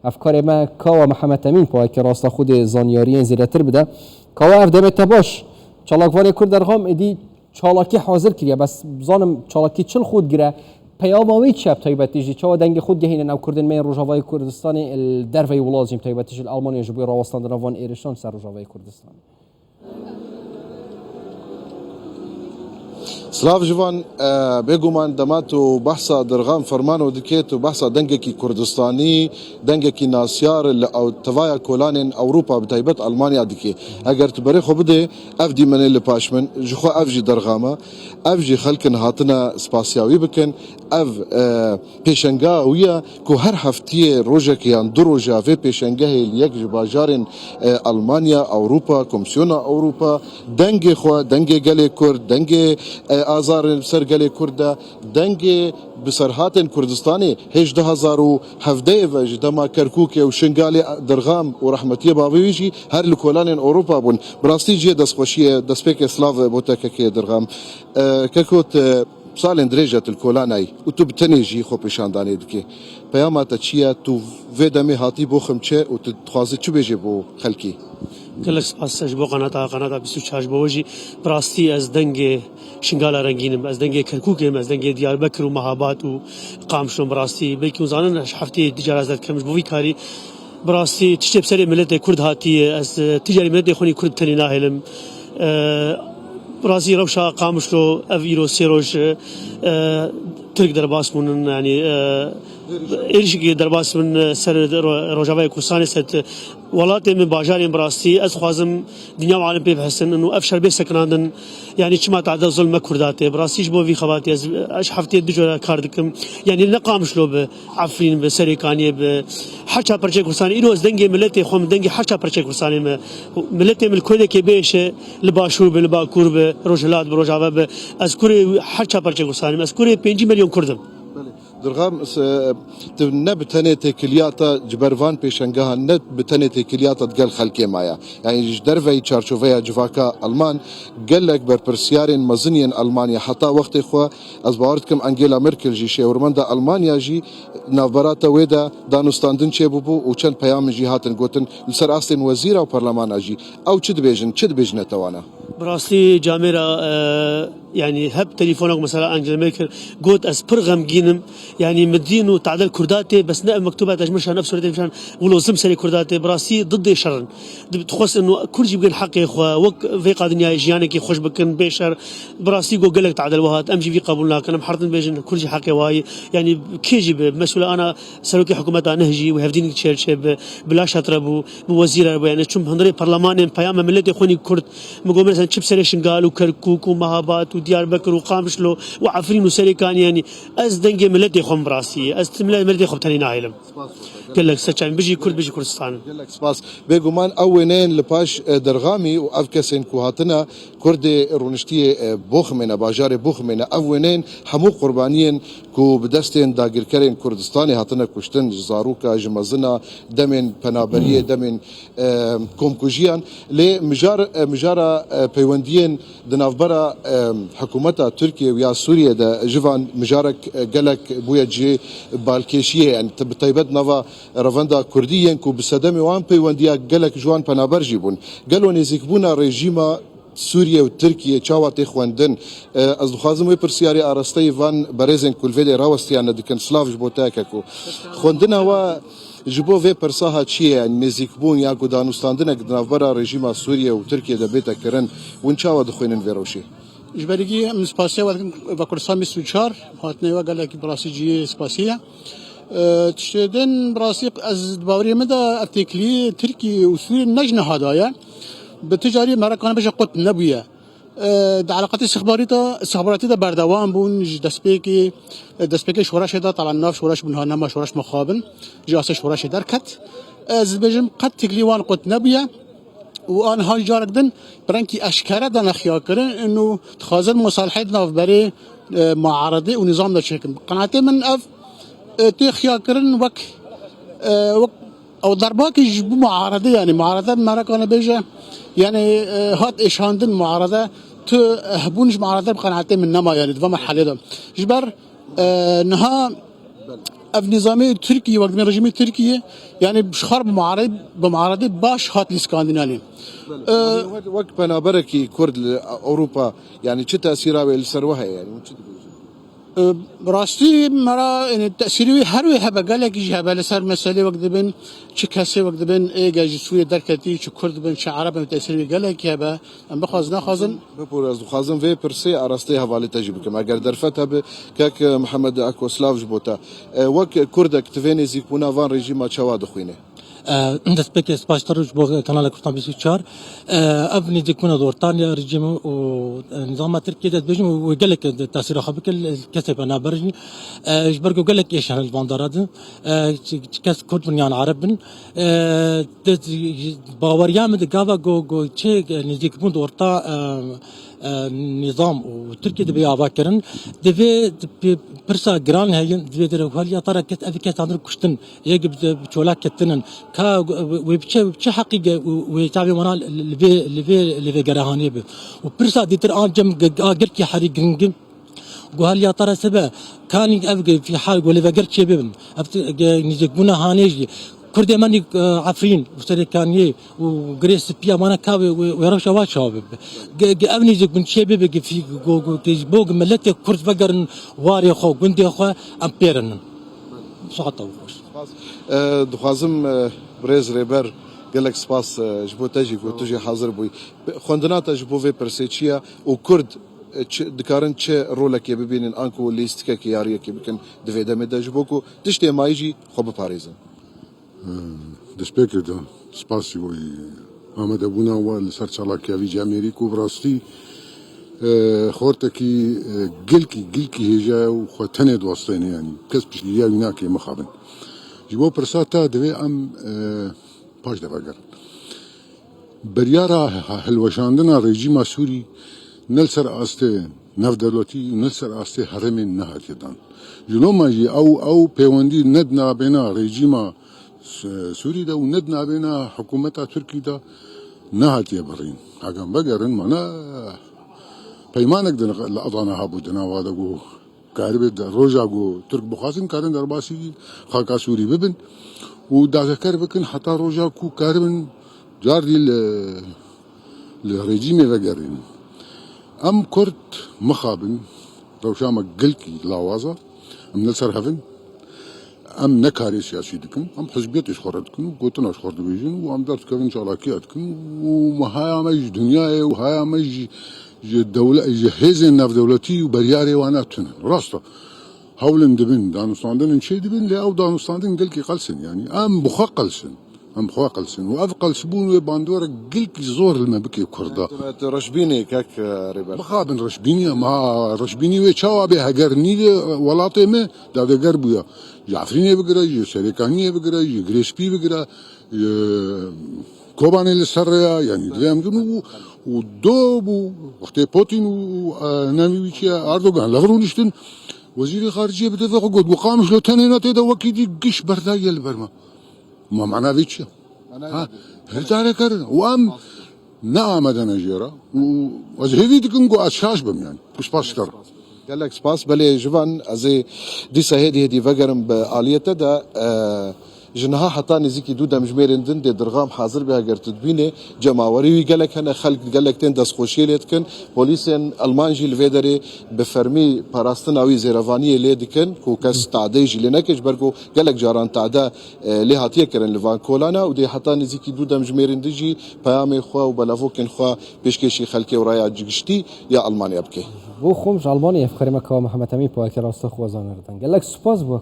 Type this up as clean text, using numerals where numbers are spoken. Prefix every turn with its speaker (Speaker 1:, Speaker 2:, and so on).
Speaker 1: افکار ما کاوا محمد امین پای که راستا خود زانیاری زیرتر بده کاوا اف دمت باش چالاکوان کرد درغام ادی چالاکی حاضر کریه بس زانم چالاکی چل خود گره پیاموی چه تایبتیجی چه دنگ خود گهینه نو کردن می روجاوای کردستان الدروی ولازم تایبتیج آلمانی جبوی راوستان دروان ایرشان سر روجاوای کردستان
Speaker 2: سلاف جوان بگومان دمات و بحثا درغام فرمان و دکیت و بحثا دنگکی کردستانی دنگکی ناسیار او توایا کولان اوروپا بتایبت آلمانیا دکی اگر تبری خو بده اف دی من لپاشمن جخو اف جی درغامه اف جی خلکن هاتنا سپاسیاوی بکن اف پیشنگا ویا کو هر هفتی روجک یان دو روجا و پیشنگا یک باجارن آلمانیا اوروپا کمیسیون اوروپا دنگ خو دنگ گله کرد دنگ آزار سرگل کرده دنگ بسرهاتن کردستانی 18017 و جدما کرکوک و شنگال درغام و رحمتی باویجی هر لکولان اوروپا بون براستی جی دست خوشی دست پیک اسلاف بوتک که درغام ککوت سال درجه الکولانای و تو بتنیجی خو پیشاندانی دکی پیامات چیه تو ودمی هاتی بو خمچه و تو تخوازی چه بجی بو خلکی
Speaker 3: کلک سپاس بو قناتا 24 بوجی براستی از دنگ شنگال رنگینم از دنگ کرکوکم از دنگ دیاربکر و مهابات و قامشلون براستی بلکه زانن هفته تجارت کمش بوی کاری براستی تشتي بسري ملت كرد هاتي از تجاري ملت يخوني كرد تاني ناهلم براسي روشا قامشلو افيرو سيروش ترك درباس من يعني إيرشكي درباس من سر روجاوي كوساني ست ولاتي من باجاري براسي از خوازم دنيا وعالم بيبحسن انه افشل بيسكناندن يعني كما تعدى ظلم كرداتي براسيش بو في خواتي اش حفتي دجو كاردكم يعني نقامشلو بعفرين بسريكانيه بحرشا برشا كوساني ايرو از دنگي ملتي خوم دنگي حرشا برشا كوساني ملتي من كل كي بيش لباشور بالباكور بروجلات بروجاوا از كوري حرشا برشا كوساني از كوري 5 مليون كردم
Speaker 2: درغام نه بتنه تکلیاتا جبروان پیشنگاه نه بتنه تکلیاتا دگل خلکی مایا يعني دروي چارچوفيا جواكا المان قال لك برپرسيارين مزنين المانيا حتى وقت خو از باورتكم انجيلا ميركل جي شاورمندا المانيا جي نافبراتا ويدا دانوستاندن چه بوبو و چند پیام جي هاتن گوتن لسر اصلين وزير او برلمان اجي او چد بيجن توانا
Speaker 3: براسي جاميرا يعني هب تليفونك مثلا انجيلا ميركل قلت از برغم جينم يعني مدينو تعدل كرداتي بس نقل مكتوبات اجمشها نفس ولدي مشان ولوزم سري كرداتي براسي ضد شرن تخص انه كل شيء بين حقي اخوه وك في قادنيا جيانك خوش بكن بشر براسي جو قال لك تعدل وهات امشي في قبولنا كان محرطن بيجن كل شيء حقي واي يعني كيجي مسؤول انا سلوكي حكومه نهجي وهفدين تشيرش بلا شطربو بوزير يعني شم هندري برلمان بيام ملتي خوني كرد مقوم مثلا شب سريشن قالوا كركوك ومهابات وديار بكر وقامشلو وعفرين وسريكان يعني از دنجي ملتي خم براسي از ملتي خم تاني نايلم قال لك سچان بيجي كرد بيجي كردستان
Speaker 2: قال لك سباس بيغمان اونين لباش درغامي وافكسن كوهاتنا كرد رونشتي بوخمنا باجار بوخمنا اونين حمو قربانيين كو بدستين داغير كرين كردستاني هاتنا كشتن زاروكا جمزنا دمن پنابريه دمن كومكوجيان لي مجارا بيوندين دنافبرا حكومتا تركيا ويا سوريا دا جوان مجارك قالك بويا جي بالكيشيه يعني طيبت نافا رافندا كرديين كو بسدمي وان بيونديا قالك جوان پنابر جيبون قالوا نزيكبونا ريجيما سوريا وتركيا چاواتي خواندن از خازم وي پرسياري ارستي فان بريزن كولفيدي راوستيان دكن سلاف جبوتاكو خوندنا و جبو في پرساها چي يعني نزيكبون يا گدانوستاندنك دنافبرا ريجيما سوريا وتركيا دبيتا كرن ون چاوا دخوينن فيروشي
Speaker 4: جبريجي مسباسيا وكردستان 24 هاتني وقالك براسي جي سباسيا تشتدن براسي از باوري مدى ارتكلي تركي وسوريا نجنة هدايا بتجاري مراكان بجا قط نبويا علاقات استخباراتي دا بردوام بون دسبيكي شوراش دا طلع الناف شوراش بنها نما شوراش مخابن جاسة شوراش دركت از بجم قد تكليوان قط نبويا وان هاي جاركدن برانكي اشكاره دا نخيا كرن انه تخازن مصالحات نافبري معارضه ونظام دا شكل قناعتي من اف تخيا كرن وك او ضرباك يجيبوا معارضه يعني معارضه مراكان بيجا يعني هات اشاندن معارضه تهبونش معارضه بقناعتي من نما يعني دفا مرحله ده جبر نها اف نظامي تركي وقت من رجيم تركيا يعني بشخر بمعارضه باش هات الاسكندناني
Speaker 2: وەک پەنابەرێکی کورد لە ئەوروپا يعني چه تأثیراوێ لەسەر وهەیە يعني
Speaker 4: براستي مرا يعني تأثيري هروي هبا قالك يجي هبا لسر مسألة وقت بن شو كسي وقت بن إيه جاي سوريا دركتي شو كرد بن شو عرب تأثيري قالك هبا أم بخازنا خازن
Speaker 2: بپور از خازم وی پرسی اراسته حواله تجربه کم اگر درفت هب کاک محمد اکوسلاو جبوتا وک کردک تفینی زیکونا وان رژیم چوا دخوینه
Speaker 5: دست بك سباشتروج بو كانال كرتان 24 ابني ديكونا دورتانيا رجيم ونظام تركيا دات بيجم وقال لك تاثير خبك الكسب انا برجني جبركو قال لك ايش الباندارات كاس كود من يعني عربن باور يامد غافا جو تشيك نزيك بون دورتا نظام وتركيا دبي افاكرن دبي برسا جران هي دبي درو يا ترى كت افكت عندنا كشتن يجب بتولا كتنن كا وبتش حقيقه ويتابع منا لفي جرهاني به وبرسا ديتر ان جم قركي حريق قال يا ترى سبا كان ابقى في حال ولا فقرت شباب نزقونا هانيجي كردي ماني عفرين وسري كانيه وغريس بيا مانا كاوي ويروش واش شباب ابني زق من شباب في بوق ملتي كرد فقر واري خو قندي خو امبيرن صحته وخش
Speaker 2: دخوازم بريز ريبر قال لك سباس جبو تجي تجي حاضر بوي خوندناتا جبو في برسيتشيا وكرد دكارن چه رولك ببینن انکو لیست که یاریه که بکن دویده میده جبوکو تشتی مایجی خوب پاریزن
Speaker 6: دسپیکر دا سپاسی وی آمده بونا و لسر چالاکی اوی جامعیریکو براستی خورتکی گلکی هجا و خواتنه دوستینه یعنی کس پشگیری اوینا که مخابن جبو پرساتا دوی ام پاش دفاگر بریارا هلوشاندنا رژیم سوری نلسر آسته نف دولتی نلسر آسته حرم نهاتی دان جلو ماجی او پیوندی ندنا بینا رژیم سوری دا و ندنا بینا حکومت ترکی دا نهاتی برین اگم بگرن منا پیمانک دن لأضانا ها بودنا وادگو کاربه دا روژا گو ترک بخواسن کارن در باسی خاکا سوری ببن و داذکر بکن حتی روژا کو کاربن جار دی لرژیم وگرین ام كرد مخابن روشامك قلكي لاوازا ام نلسر هفن ام نكاري سياسي دكن ام حزبيت اشخور دكن وقوتنا اشخور دبيجن وام دارت كفن شالاكي دكن وهايا مج دنيا وهايا مج الدولة جهزن ناف دولتي وبرياري وانا تنن راستا هولن دبن دانستاندن شي دبن لا او دانستاندن قلكي قلسن يعني ام بخا قلسن ام بخوا قلسن وافقل سبون باندورا قلكي زور لما بكي كردا
Speaker 2: رشبيني كاك ريبر
Speaker 6: بخابن رشبيني ما رشبيني وشاوا بها قرني ولاطي ما دا قربويا جعفريني بقرا يا سريكاني بقرا يا غريسبي بقرا كوباني للسريا يعني دريم دنو ودوبو وقت بوتين وناميويتشيا اردوغان لغرونشتن وزير الخارجيه بدفع قد وقامش لو تنينات دا وكيدي قش بردايا البرما ما معنا فيتشا هل تعرف كرنا وام نعم مدنا جيرا وزهدي تكنقو اشاش بم يعني مش باشكر
Speaker 2: قال لك سباس بلي جوان ازي دي سهيدي هدي فقرم باليته دا جنها حتى نزيكي دودا مجميرن دن دي درغام حاضر بها قرت تبينه جماوري قال لك انا خلق قال لك تن دس خوشيلتكن بوليسن المانجي الفيدري بفرمي باراستناوي زيرفانيه ليدكن كو كاس تعديج لنكج برغو قال لك جاران تعدا لهاتيه كرن لفان كولانا ودي حتى نزيكي دودا مجميرن دجي بيامي خو وبلافوكن خو بيشكشي خلكي ورايا جگشتي يا المانيا بكي
Speaker 1: بو خمش المانيا فكري مكا محمد امين بو اكي راست خو زانردن قال لك سپاس بو